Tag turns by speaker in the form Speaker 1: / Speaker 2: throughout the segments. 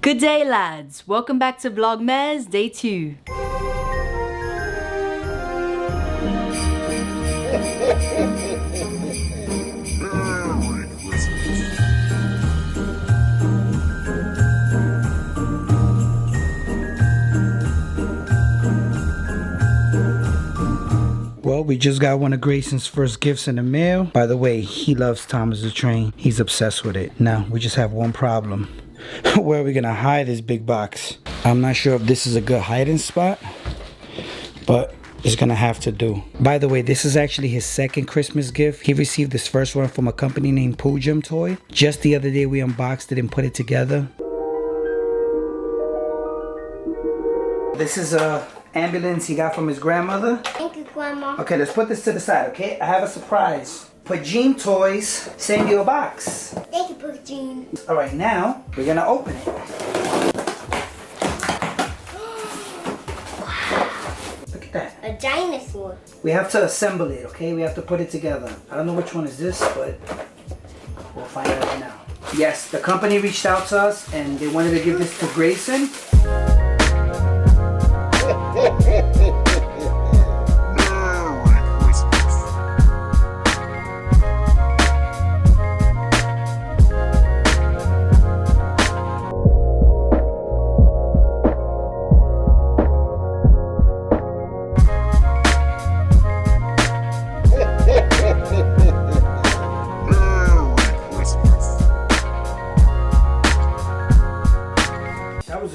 Speaker 1: Good day, lads. Welcome back to Vlogmez, day 2.
Speaker 2: Well, we just got one of Grayson's first gifts in the mail. By the way, he loves Thomas the Train. He's obsessed with it. Now, we just have one problem. Where are we gonna hide this big box? I'm not sure if this is a good hiding spot, but it's gonna have to do. By the way, this is actually his second Christmas gift. He received this first one from a company named Pollo Toy. Just the other day, we unboxed it and put it together. This is a ambulance he got from his grandmother.
Speaker 3: Thank you, Grandma.
Speaker 2: Okay, let's put this to the side, okay? I have a surprise. Pajim Toys send you a box.
Speaker 3: Thank you, Pajim.
Speaker 2: All right, now we're gonna open it. Look at that.
Speaker 3: A dinosaur.
Speaker 2: We have to assemble it, okay? We have to put it together. I don't know which one is this, but we'll find out right now. Yes, the company reached out to us and they wanted to give this to Grayson.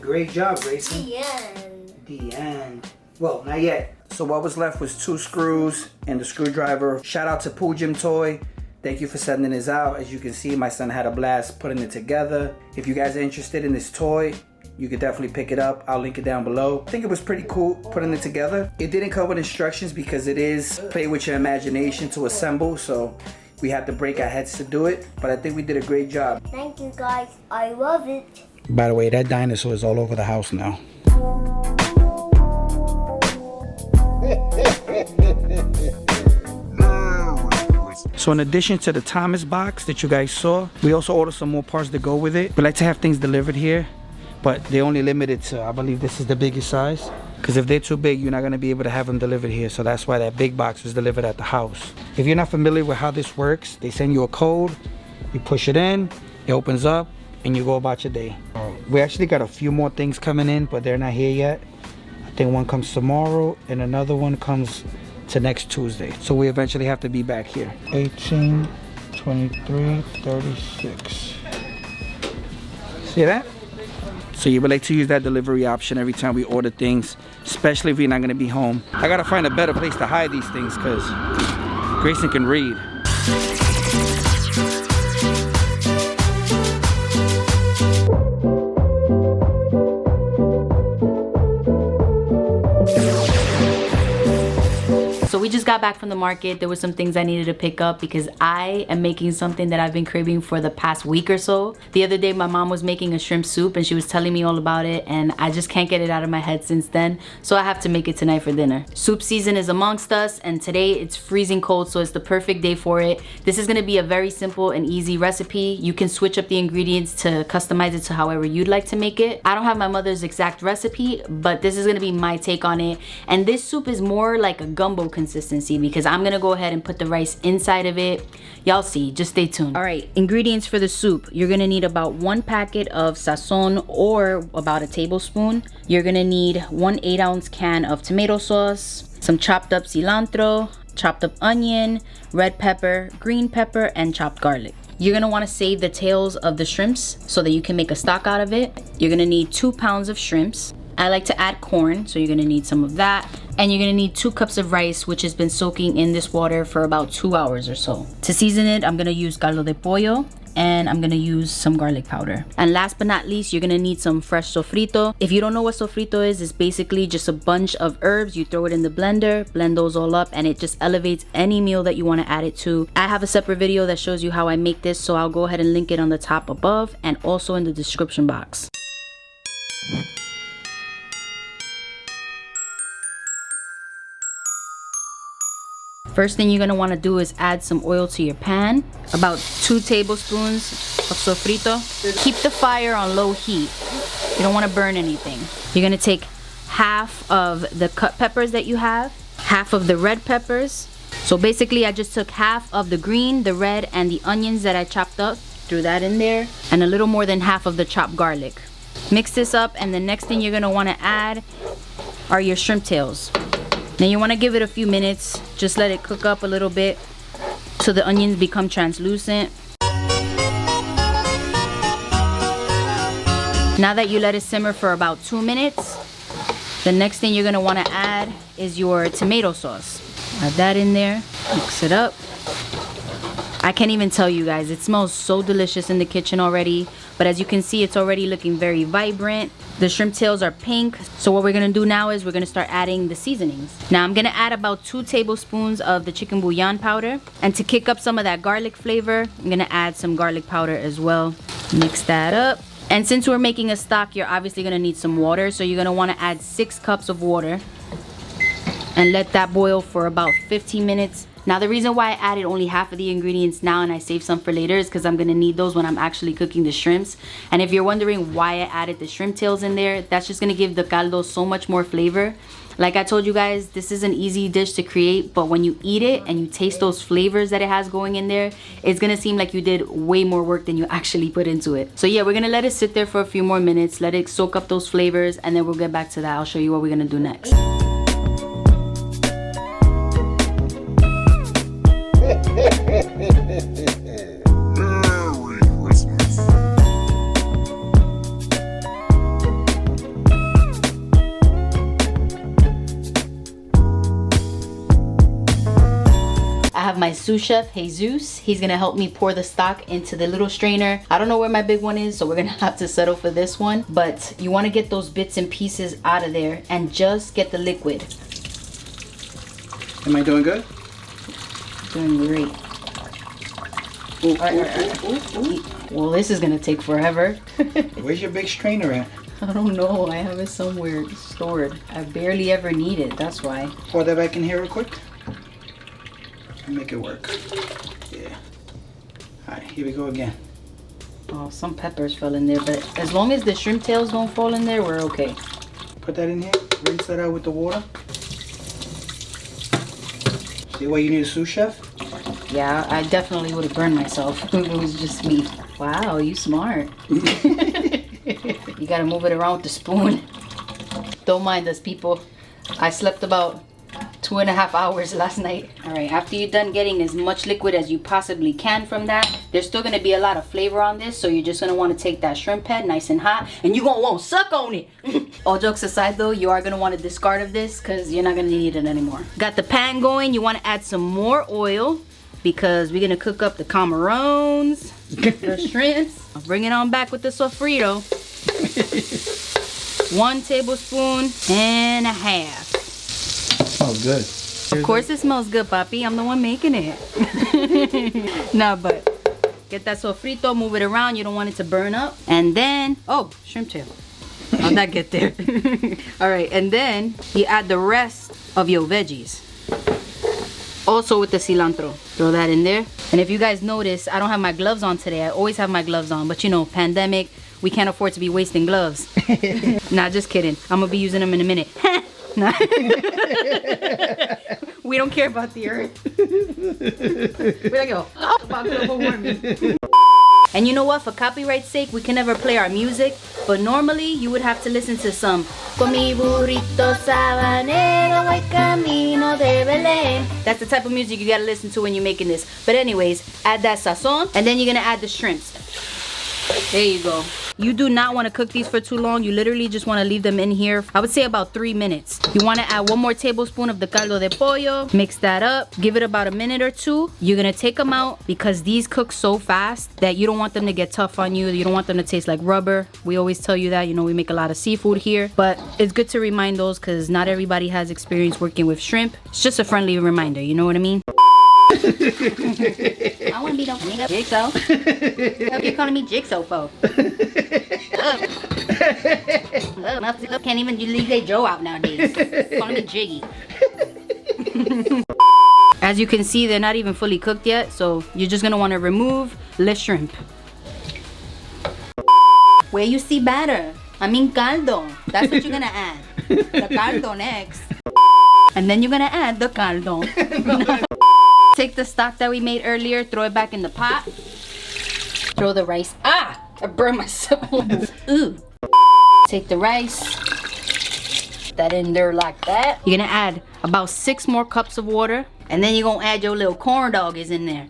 Speaker 2: Great job, Grayson.
Speaker 3: The end.
Speaker 2: The end. Well, not yet. So what was left was 2 screws and the screwdriver. Shout out to Pollo Toy. Thank you for sending this out. As you can see, my son had a blast putting it together. If you guys are interested in this toy, you could definitely pick it up. I'll link it down below. I think it was pretty cool putting it together. It didn't come with instructions because it is play with your imagination to assemble. So we had to break our heads to do it. But I think we did a great job.
Speaker 3: Thank you, guys. I love it.
Speaker 2: By the way, that dinosaur is all over the house now. So in addition to the Thomas box that you guys saw, we also ordered some more parts to go with it. We like to have things delivered here, but they only limited to, I believe this is the biggest size. Because if they're too big, you're not going to be able to have them delivered here. So that's why that big box was delivered at the house. If you're not familiar with how this works, they send you a code, you push it in, it opens up, and you go about your day. We actually got a few more things coming in, but they're not here yet. I think one comes tomorrow and another one comes to next Tuesday. So we eventually have to be back here. 18, 23, 36. See that? So you would like to use that delivery option every time we order things, especially if you're not gonna be home. I gotta find a better place to hide these things because Grayson can read.
Speaker 1: So we just got back from the market. There were some things I needed to pick up because I am making something that I've been craving for the past week or so. The other day my mom was making a shrimp soup and she was telling me all about it and I just can't get it out of my head since then. So I have to make it tonight for dinner. Soup season is amongst us and today it's freezing cold, so it's the perfect day for it. This is gonna be a very simple and easy recipe. You can switch up the ingredients to customize it to however you'd like to make it. I don't have my mother's exact recipe, but this is gonna be my take on it. And this soup is more like a gumbo consistency because I'm gonna go ahead and put the rice inside of it. Y'all see, just stay tuned. All right, ingredients for the soup. You're gonna need about 1 packet of Sazón or about a tablespoon. You're gonna need 1 8-ounce can of tomato sauce, some chopped up cilantro, chopped up onion, red pepper, green pepper, and chopped garlic. You're gonna wanna save the tails of the shrimps so that you can make a stock out of it. You're gonna need 2 pounds of shrimps. I like to add corn, so you're gonna need some of that. And you're gonna need 2 cups of rice, which has been soaking in this water for about 2 hours or so. To season it, I'm gonna use caldo de pollo, and I'm gonna use some garlic powder. And last but not least, you're gonna need some fresh sofrito. If you don't know what sofrito is, it's basically just a bunch of herbs. You throw it in the blender, blend those all up, and it just elevates any meal that you wanna add it to. I have a separate video that shows you how I make this, so I'll go ahead and link it on the top above and also in the description box. First thing you're gonna wanna do is add some oil to your pan. About 2 tablespoons of sofrito. Keep the fire on low heat. You don't wanna burn anything. You're gonna take half of the cut peppers that you have, half of the red peppers. So basically I just took half of the green, the red, and the onions that I chopped up, threw that in there, and a little more than half of the chopped garlic. Mix this up, and the next thing you're gonna wanna add are your shrimp tails. Now you wanna give it a few minutes, just let it cook up a little bit so the onions become translucent. Now that you let it simmer for about 2 minutes, the next thing you're gonna wanna add is your tomato sauce. Add that in there, mix it up. I can't even tell you guys, it smells so delicious in the kitchen already. But as you can see, it's already looking very vibrant. The shrimp tails are pink. So what we're gonna do now is we're gonna start adding the seasonings. Now I'm gonna add about 2 tablespoons of the chicken bouillon powder. And to kick up some of that garlic flavor, I'm gonna add some garlic powder as well. Mix that up. And since we're making a stock, you're obviously gonna need some water. So you're gonna wanna add 6 cups of water. And let that boil for about 15 minutes. Now the reason why I added only half of the ingredients now and I saved some for later is because I'm gonna need those when I'm actually cooking the shrimps. And if you're wondering why I added the shrimp tails in there, that's just gonna give the caldo so much more flavor. Like I told you guys, this is an easy dish to create, but when you eat it and you taste those flavors that it has going in there, it's gonna seem like you did way more work than you actually put into it. So yeah, we're gonna let it sit there for a few more minutes, let it soak up those flavors, and then we'll get back to that. I'll show you what we're gonna do next. I have my sous chef, Jesus. He's gonna help me pour the stock into the little strainer. I don't know where my big one is, so we're gonna have to settle for this one. But you wanna get those bits and pieces out of there and just get the liquid.
Speaker 2: Am I doing good?
Speaker 1: Doing great.
Speaker 2: Ooh,
Speaker 1: Well, this is gonna take forever.
Speaker 2: Where's your big strainer at?
Speaker 1: I don't know, I have it somewhere stored. I barely ever need it, that's why.
Speaker 2: Pour that back in here real quick. And make it work. Yeah. Alright, here we go again.
Speaker 1: Oh, some peppers fell in there, but as long as the shrimp tails don't fall in there, we're okay.
Speaker 2: Put that in here, rinse that out with the water. See why you need a sous chef?
Speaker 1: Yeah, I definitely would have burned myself if it was just me. Wow, you smart. You gotta move it around with the spoon. Don't mind us, people. I slept about 2.5 hours last night. All right, after you're done getting as much liquid as you possibly can from that, there's still gonna be a lot of flavor on this, so you're just gonna wanna take that shrimp head nice and hot, and you're gonna wanna suck on it. All jokes aside though, you are gonna wanna discard of this because you're not gonna need it anymore. Got the pan going, you wanna add some more oil because we're gonna cook up the camarones, the shrimps. I'll bring it on back with the sofrito. 1 tablespoon and a half.
Speaker 2: Smells good.
Speaker 1: Of course it smells good, papi. I'm the one making it. Nah, but get that sofrito, move it around. You don't want it to burn up. And then, oh, shrimp tail. How'd that get there? All right, and then you add the rest of your veggies. Also with the cilantro. Throw that in there. And if you guys notice, I don't have my gloves on today. I always have my gloves on, but you know, pandemic, we can't afford to be wasting gloves. Nah, just kidding. I'm gonna be using them in a minute. Nah. We don't care about the earth. Where'd I go? Oh, about global warming. And you know what? For copyright's sake, we can never play our music. But normally, you would have to listen to some Con mi burrito sabanero voy camino de Belén. That's the type of music you gotta listen to when you're making this. But anyways, add that sazon, and then you're gonna add the shrimps. There you go. You do not want to cook these for too long. You literally just want to leave them in here. I would say about 3 minutes. You want to add 1 more tablespoon of the caldo de pollo. Mix that up. Give it about a minute or 2. You're going to take them out because these cook so fast that you don't want them to get tough on you. You don't want them to taste like rubber. We always tell you that. You know, we make a lot of seafood here. But it's good to remind those because not everybody has experience working with shrimp. It's just a friendly reminder. You know what I mean? I want to be the Jigsaw. What are you calling me Jigsaw for? Can't even leave their Joe out nowadays. Calling me Jiggy. As you can see, they're not even fully cooked yet, so you're just gonna want to remove the shrimp. Where you see batter? I mean caldo. That's what you're gonna add. The caldo next. And then you're gonna add the caldo. Take the stock that we made earlier, throw it back in the pot. Throw the rice. Ah! I burned myself. Ooh. Take the rice. Put that in there like that. You're gonna add about 6 more cups of water. And then you're gonna add your little corn doggies in there.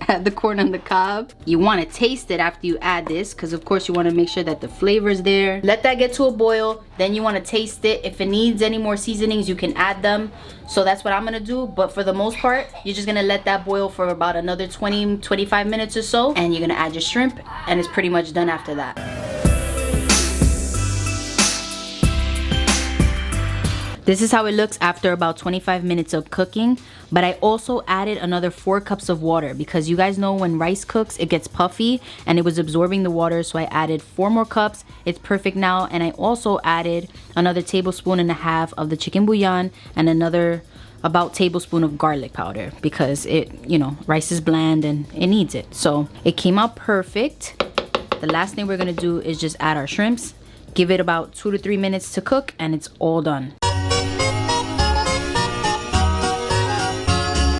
Speaker 1: Add the corn on the cob. You want to taste it after you add this, because of course you want to make sure that the flavor's there. Let that get to a boil. Then you want to taste it. If it needs any more seasonings, you can add them. So that's what I'm gonna do. But for the most part, you're just gonna let that boil for about another 20-25 minutes or so, and you're gonna add your shrimp, and it's pretty much done after that. This is how it looks after about 25 minutes of cooking. But I also added another 4 cups of water, because you guys know when rice cooks, it gets puffy and it was absorbing the water. So I added 4 more cups. It's perfect now. And I also added another 1.5 tablespoons of the chicken bouillon and another about tablespoon of garlic powder, because it, you know, rice is bland and it needs it. So it came out perfect. The last thing we're gonna do is just add our shrimps. Give it about 2 to 3 minutes to cook, and it's all done.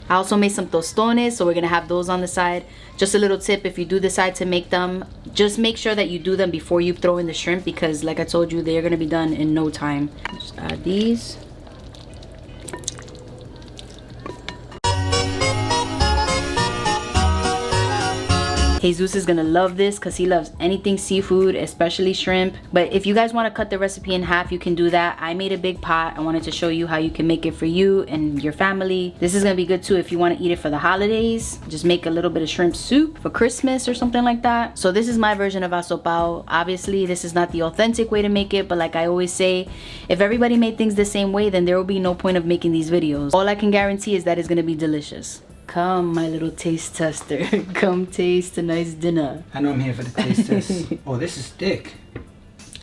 Speaker 1: I also made some tostones, so we're gonna have those on the side. Just a little tip, if you do decide to make them, just make sure that you do them before you throw in the shrimp, because like I told you, they're gonna be done in no time. Just add these. Jesus is gonna love this because he loves anything seafood, especially shrimp. But if you guys want to cut the recipe in half, you can do that. I made a big pot. I wanted to show you how you can make it for you and your family. This is gonna be good too if you want to eat it for the holidays. Just make a little bit of shrimp soup for Christmas or something like that. So this is my version of asopao. Obviously, this is not the authentic way to make it, but like I always say, if everybody made things the same way, then there will be no point of making these videos. All I can guarantee is that it's gonna be delicious. Come, my little taste tester. Come taste a nice dinner.
Speaker 2: I know I'm here for the taste test. Oh, this is thick.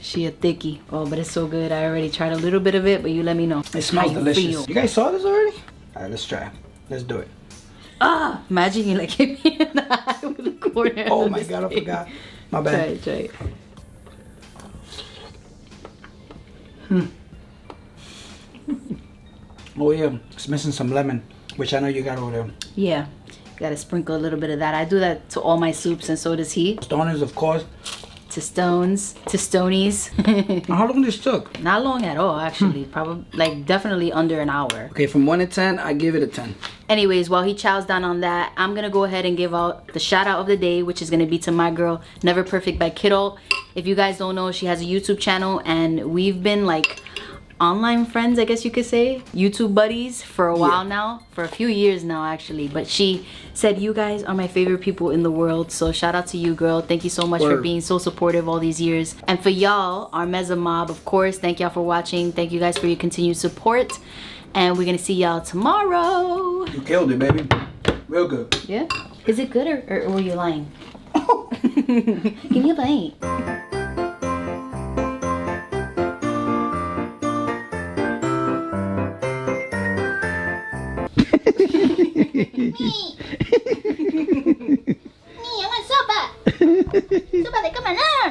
Speaker 1: She a thickie. Oh, but it's so good. I already tried a little bit of it, but you let me know.
Speaker 2: It smells delicious. You guys saw this already? All right, let's try. Let's do it.
Speaker 1: Ah! Imagine you like hit me in the eye with a corner.
Speaker 2: Oh my God, I forgot. My bad.
Speaker 1: Try it.
Speaker 2: Oh yeah, it's missing some lemon, which I know you got over there.
Speaker 1: Yeah, gotta sprinkle a little bit of that. I do that to all my soups, and so does he.
Speaker 2: Stoners, of course.
Speaker 1: Tostonies.
Speaker 2: How long this took?
Speaker 1: Not long at all, actually. Probably, like, definitely under an hour.
Speaker 2: Okay, from 1 to 10, I give it a 10.
Speaker 1: Anyways, while he chows down on that, I'm gonna go ahead and give out the shout out of the day, which is gonna be to my girl, Never Perfect by Kiddo. If you guys don't know, she has a YouTube channel, and we've been like online friends, I guess you could say, YouTube buddies for a while now, for a few years now actually. But she said you guys are my favorite people in the world, so shout out to you, girl. Thank you so much for being so supportive all these years. And for y'all, our Meza mob, of course, thank y'all for watching. Thank you guys for your continued support, and we're gonna see y'all tomorrow.
Speaker 2: You killed it, baby. Real good.
Speaker 1: Yeah? Is it good, or were you lying? Give me a bite. I want sopa. Sopa de camarón.